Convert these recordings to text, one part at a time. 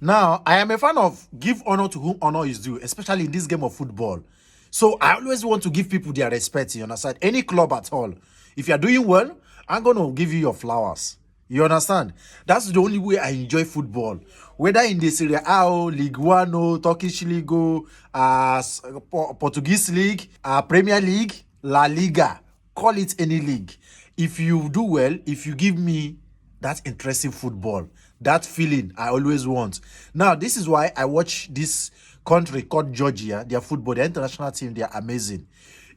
Now, I am a fan of give honor to whom honor is due, especially in this game of football. So I always want to give people their respect, you understand? Any club at all. If you're doing well, I'm going to give you your flowers. You understand? That's the only way I enjoy football. Whether in the Serie A, Ligue 1, Turkish League, Portuguese League, Premier League, La Liga, call it any league. If you do well, if you give me that interesting football, that feeling I always want. Now, this is why I watch this country called Georgia, their football, their international team, they're amazing.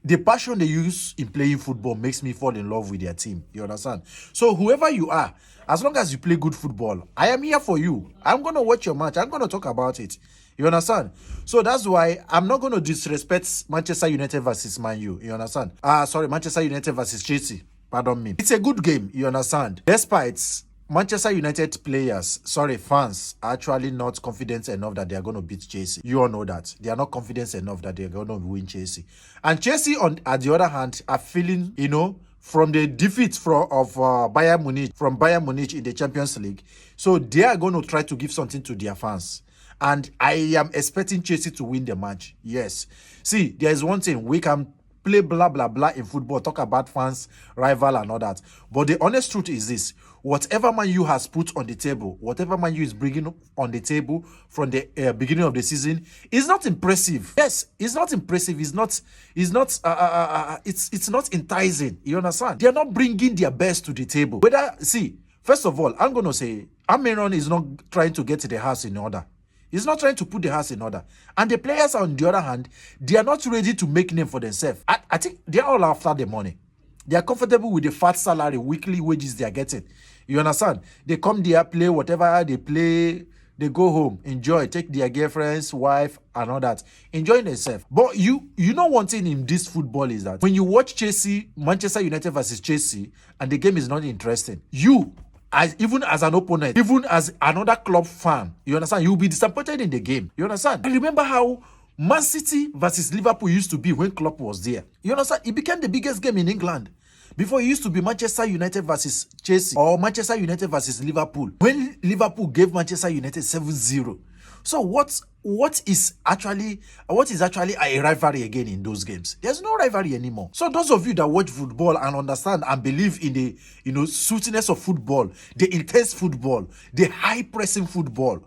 The passion they use in playing football makes me fall in love with their team. You understand? So whoever you are, as long as you play good football, I am here for you. I'm going to watch your match. I'm going to talk about it. You understand? So that's why I'm not going to disrespect Manchester United versus Man U. You understand? Sorry, Manchester United versus Chelsea. Pardon me. It's a good game. You understand? Despite Manchester United players, fans, are actually not confident enough that they are going to beat Chelsea. You all know that. They are not confident enough that they are going to win Chelsea. And Chelsea, at the other hand, are feeling, from the defeat of Bayern Munich in the Champions League. So they are going to try to give something to their fans. And I am expecting Chelsea to win the match. Yes. See, there is one thing. We can play blah, blah, blah in football, talk about fans, rival and all that. But the honest truth is this. Whatever Man U has put on the table, whatever Man U is bringing on the table from the beginning of the season is not impressive. Yes, it's not impressive. It's not enticing. You understand? They are not bringing their best to the table. First of all, I'm going to say, Amiron is not trying to get the house in order. He's not trying to put the house in order. And the players, on the other hand, they are not ready to make name for themselves. I think they are all after the money. They are comfortable with the fat salary, weekly wages they are getting. You understand? They come there, play whatever they play, they go home, enjoy, take their girlfriends, wife, and all that. Enjoying themselves. But you know one thing in this football is that when you watch Chelsea, Manchester United versus Chelsea, and the game is not interesting, even as an opponent, even as another club fan, you understand, you'll be disappointed in the game. You understand? I remember how Man City versus Liverpool used to be when Klopp was there. You understand? It became the biggest game in England. Before, it used to be Manchester United versus Chelsea or Manchester United versus Liverpool. When Liverpool gave Manchester United 7-0. So what is actually a rivalry again in those games? There's no rivalry anymore. So those of you that watch football and understand and believe in the sweetness of football, the intense football, the high pressing football,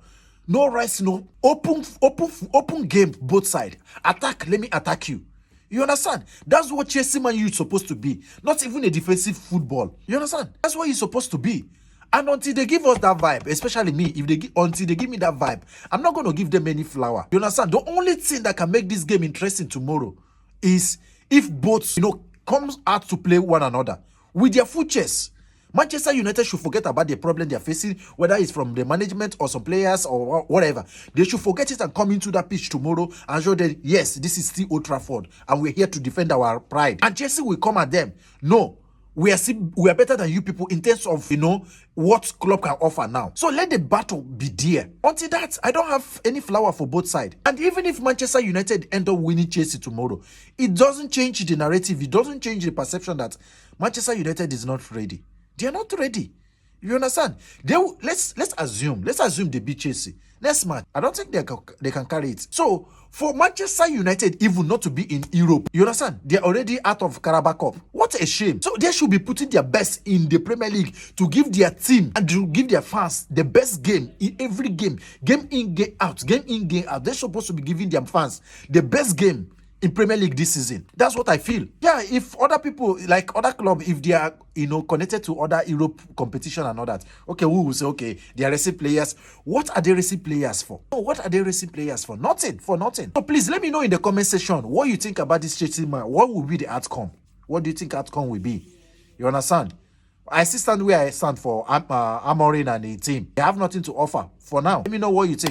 no rest, no open game, both sides. Attack, let me attack you. You understand? That's what Chelsea Man U is supposed to be. Not even a defensive football. You understand? That's what it's supposed to be. And until they give us that vibe, especially me, until they give me that vibe, I'm not going to give them any flower. You understand? The only thing that can make this game interesting tomorrow is if both, comes out to play one another with their full chest. Manchester United should forget about the problem they're facing, whether it's from the management or some players or whatever. They should forget it and come into that pitch tomorrow and show them, yes, this is still Old Trafford and we're here to defend our pride. And Chelsea will come at them. No. We are better than you people in terms of, what club can offer now. So let the battle be there. Until that, I don't have any flower for both sides. And even if Manchester United end up winning Chelsea tomorrow, it doesn't change the narrative. It doesn't change the perception that Manchester United is not ready. They are not ready. You understand? Let's assume they beat Chelsea next match. I don't think they can carry it. So for Manchester United even not to be in Europe, you understand? They're already out of Carabao Cup. What a shame. So they should be putting their best in the Premier League to give their team and to give their fans the best game in every game. Game in, game out. Game in, game out. They're supposed to be giving their fans the best game in Premier League this season. That's what I feel. Yeah, if other people, like other clubs, if they are, connected to other Europe competition and all that, okay, we will say, okay, they are racing players. What are they racing players for? No, what are they racing players for? Nothing, for nothing. So please, let me know in the comment section what you think about this Chelsea man. What will be the outcome? What do you think outcome will be? You understand? I still stand where I stand for Amorim and the team. They have nothing to offer for now. Let me know what you think.